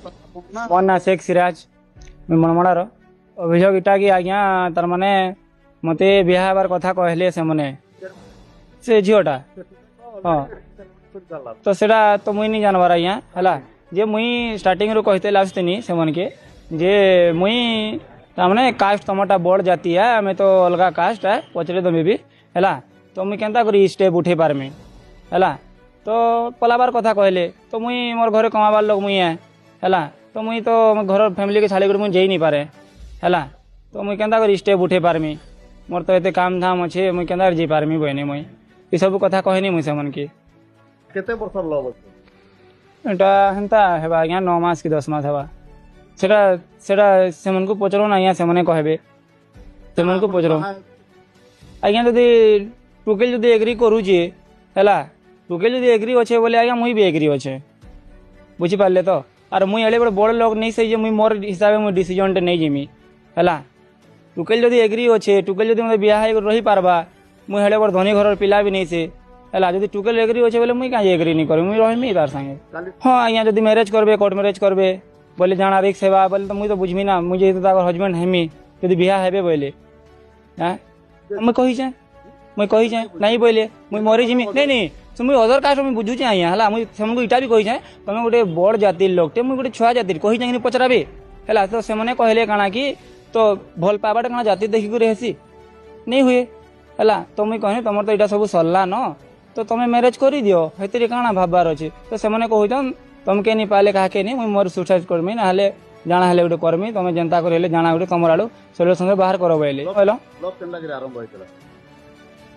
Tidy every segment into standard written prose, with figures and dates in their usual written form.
मोर ना शेख सिराज मुई मनमोड़ार अभियोग इटा कि आज्ञा तार माने मते बिहा हबार कथा कहले से मने से झीटा हाँ तो सेटा तो मुई नहीं जानबार आज्ञा है जे मुई स्टार्टिंग रू कहते आसतीनी से मन के जे मुई तारमाने कास्ट तुमटा बड़ जाति है आम तो अलग कास्ट है पचरे देमी भी है तो मुई केन्ता करी स्टेप उठे पारमी है तो पलाबार कथा कहले तो मुई मोर घरे कमाबार लोग मुई है तो मुई तो घर फैमिली के छाड़ी मुझे जाई नहीं पारे है तो मुई केन्ता करी स्टेप उठे पारमी मोर तो एते काम धाम अच्छे मुई केन्ता जी पारमी बहनी मुई ये सब कथा कहनी मुई से मन की केते वर्ष लव अछि एटा हेन्ता हेबा आज्ञा 9 मास कि 10 मास हेबा सेटा सेटा सेमन को पचरो ना आज्ञा सेमने कहबे सेमन को पचरो आज्ञा जदि टुकेल जदि एग्री करूचे है टुकेल जदि एग्री अच्छे बोले आज्ञा मुई भी एग्री अच्छे बुझी पारे तो आर मुई एड़े बड़े बड़ लोग नहीं सही मुई मोर हिसाब से डिसीजन टे नहीं जिमी है टुकेल जदि एग्री अच्छे टुकेल जदि मतलब बिहा रही पारबा मुई हेड़े बड़ धनी घर पिला भी नहीं से है जब टुकेल एग्री अच्छे बोले मुई कहीं एग्री नहीं करी मुई रही तार संगे हाँ आज्ञा जब मैरेज करबे कोर्ट मैरेज करबे बोले जाना रिक्स हेबा बोले तो मुई तो बुझमी ना मुझे तो हजबैंड हेमी यदि बिहा हेबे बोले हाँ मुई कही चाहे नहीं बोले मुई मरी जिमी नहीं नहीं तो मुई अदर कास्ट मुई बुझुचे आज्ञा है मुई सेमनको इटा भी कही चाहे तुम गोटे बड़ जातिर लोकटे मुई गोटे छुआ जातिर कही चाहे पचराबे है तो से कहले काना कि तो भल पाबाटा काना जाति देखिक हेसी नहीं हुए है तो मुई कहनी तुम तो यहाँ सब सरला न तो तुम मैरेज कर दियो हेतु काना भाबार अच्छे तो से कहन तुम के नहीं पाले क्या नहीं मुई मोर सुसाइड करमी ना जाना हेले गोटे करमी तुम जेनता कर जाना गोटे तुम आड़ू सल्यूशन बाहर कर बोले कहल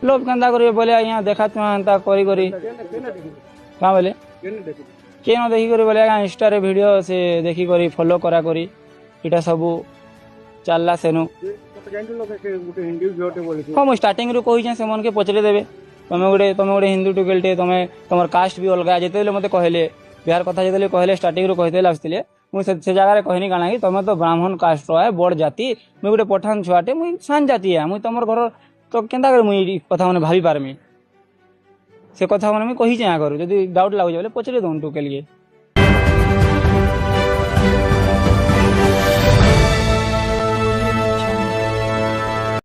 लोभ केन्ता करेंगे बोले आज्ञा देखा तुम एंता करी करी क्या बोले के न देखी बोले आज्ञा इंस्टा रे वीडियो से देखी करी फॉलो करा करी इटा सब चलला सेनु हाँ मुझे स्टार्टिंग रू कही से मन के पचरे देवे तुम गोटे हिंदू टुकेलटे तुम तुम कास्ट भी अलग जिते मत कहले बिहार कथा जो कहले स्टार्टिंग रू कहते आसते मुझे से जगह कहनी काना कि तुम तो ब्राह्मण कास्ट है बड़ जाति मुझे गोटे पठान छुआटे मुझे सान जाति है मुझे तुम घर तो केन्ता कर मुई कथा मैंने भाभी पारमी से कथा मैंने कही चाहे करूँ जब डाउट लगुचे बोले पचरे दौन टुकेल के